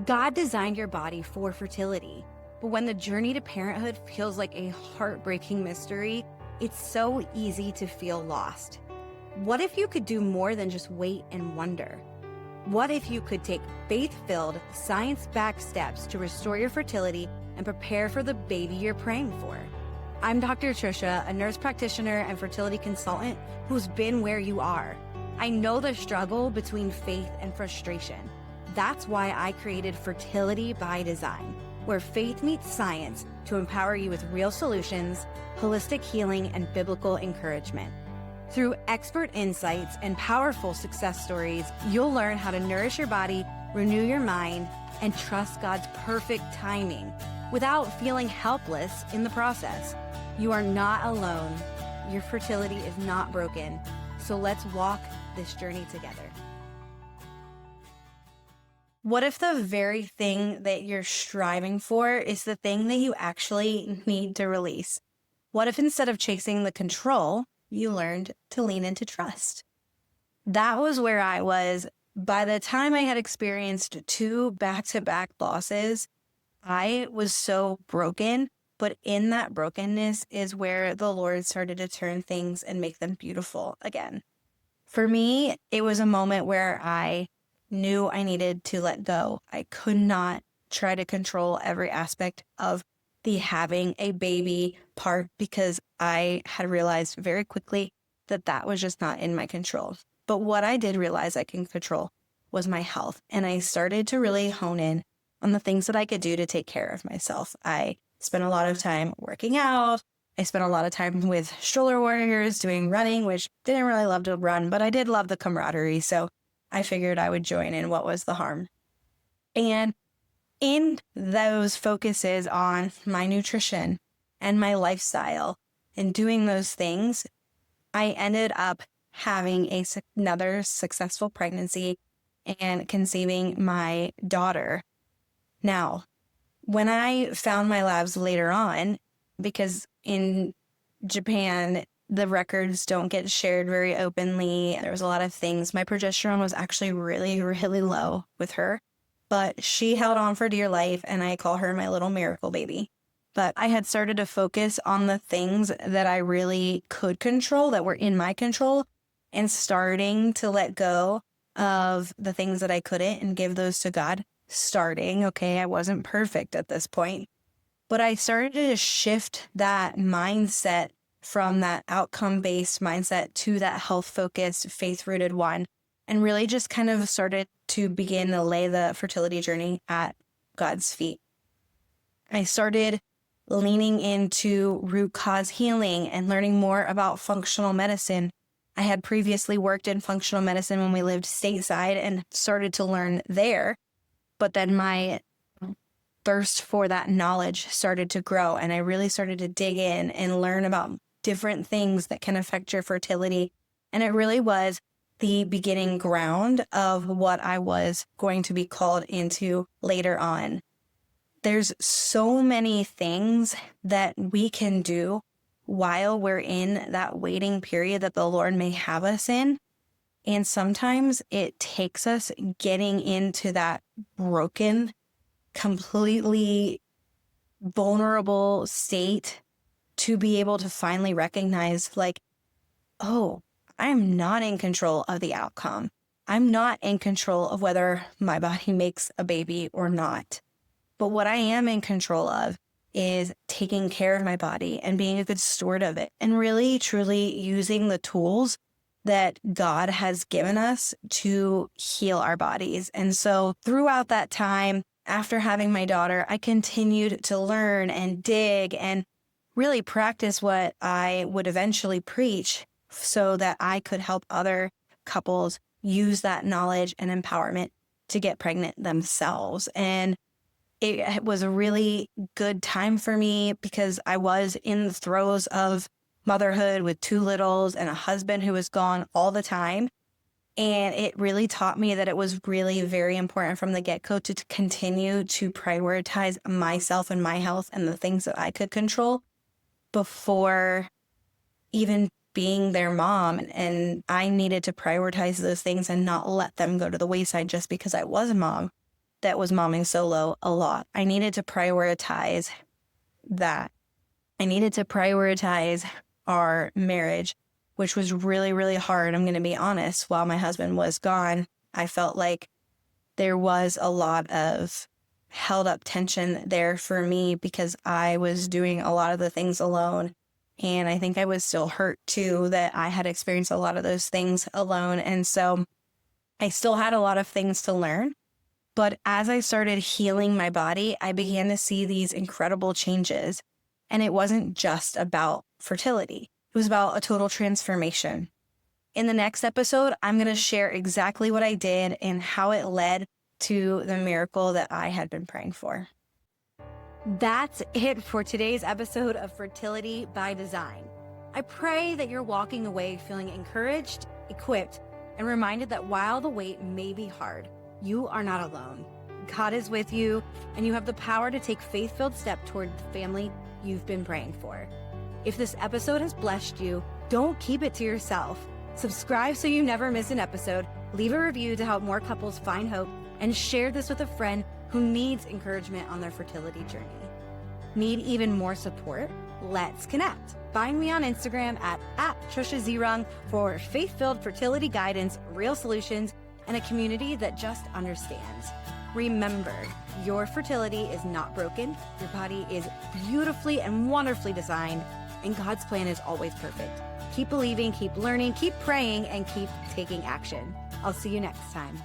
God designed your body for fertility, but when the journey to parenthood feels like a heartbreaking mystery, it's so easy to feel lost. What if you could do more than just wait and wonder? What if you could take faith-filled, science-backed steps to restore your fertility and prepare for the baby you're praying for? I'm Dr. Trisha, a nurse practitioner and fertility consultant who's been where you are. I know the struggle between faith and frustration. That's why I created Fertility by Design, where faith meets science to empower you with real solutions, holistic healing, and biblical encouragement. Through expert insights and powerful success stories, you'll learn how to nourish your body, renew your mind, and trust God's perfect timing without feeling helpless in the process. You are not alone. Your fertility is not broken. So let's walk this journey together. What if the very thing that you're striving for is the thing that you actually need to release? What if instead of chasing the control, you learned to lean into trust? That was where I was. By the time I had experienced 2 back-to-back losses, I was so broken, but in that brokenness is where the Lord started to turn things and make them beautiful again. For me, it was a moment where I knew I needed to let go. I could not try to control every aspect of the having a baby part because I had realized very quickly that that was just not in my control. But what I did realize I can control was my health. And I started to really hone in on the things that I could do to take care of myself. I spent a lot of time working out. I spent a lot of time with stroller warriors doing running, which didn't really love to run, but I did love the camaraderie. So I figured I would join in. What was the harm? And in those focuses on my nutrition and my lifestyle and doing those things, I ended up having another successful pregnancy and conceiving my daughter. Now, when I found my labs later on, because in Japan, the records don't get shared very openly. There was a lot of things. My progesterone was actually really, really low with her, but she held on for dear life, and I call her my little miracle baby. But I had started to focus on the things that I really could control, that were in my control, and starting to let go of the things that I couldn't and give those to God. I wasn't perfect at this point, but I started to shift that mindset from that outcome-based mindset to that health-focused, faith-rooted one, and really just kind of started to begin to lay the fertility journey at God's feet. I started leaning into root cause healing and learning more about functional medicine. I had previously worked in functional medicine when we lived stateside and started to learn there, but then my thirst for that knowledge started to grow, and I really started to dig in and learn about different things that can affect your fertility. And it really was the beginning ground of what I was going to be called into later on. There's so many things that we can do while we're in that waiting period that the Lord may have us in. And sometimes it takes us getting into that broken, completely vulnerable state to be able to finally recognize, like, oh, I'm not in control of the outcome. I'm not in control of whether my body makes a baby or not. But what I am in control of is taking care of my body and being a good steward of it, and really, truly using the tools that God has given us to heal our bodies. And so throughout that time, after having my daughter, I continued to learn and dig and really practice what I would eventually preach so that I could help other couples use that knowledge and empowerment to get pregnant themselves. And it was a really good time for me because I was in the throes of motherhood with 2 littles and a husband who was gone all the time. And it really taught me that it was really very important from the get-go to continue to prioritize myself and my health and the things that I could control before even being their mom. And I needed to prioritize those things and not let them go to the wayside just because I was a mom. that was momming solo a lot. I needed to prioritize that. I needed to prioritize our marriage, which was really, really hard. I'm going to be honest. While my husband was gone, I felt like there was a lot of held up tension there for me because I was doing a lot of the things alone. And I think I was still hurt too that I had experienced a lot of those things alone. And so I still had a lot of things to learn. But as I started healing my body, I began to see these incredible changes. And it wasn't just about fertility. It was about a total transformation. In the next episode, I'm going to share exactly what I did and how it led to the miracle that I had been praying for. That's it for today's episode of Fertility by Design. I pray that you're walking away feeling encouraged, equipped, and reminded that while the wait may be hard, you are not alone. God is with you, and you have the power to take faith-filled step toward the family you've been praying for. If this episode has blessed you, don't keep it to yourself. Subscribe so you never miss an episode, leave a review to help more couples find hope, and share this with a friend who needs encouragement on their fertility journey. Need even more support? Let's connect. Find me on Instagram at Trisha Zehrung for faith-filled fertility guidance, real solutions, and a community that just understands. Remember, your fertility is not broken. Your body is beautifully and wonderfully designed, and God's plan is always perfect. Keep believing, keep learning, keep praying, and keep taking action. I'll see you next time.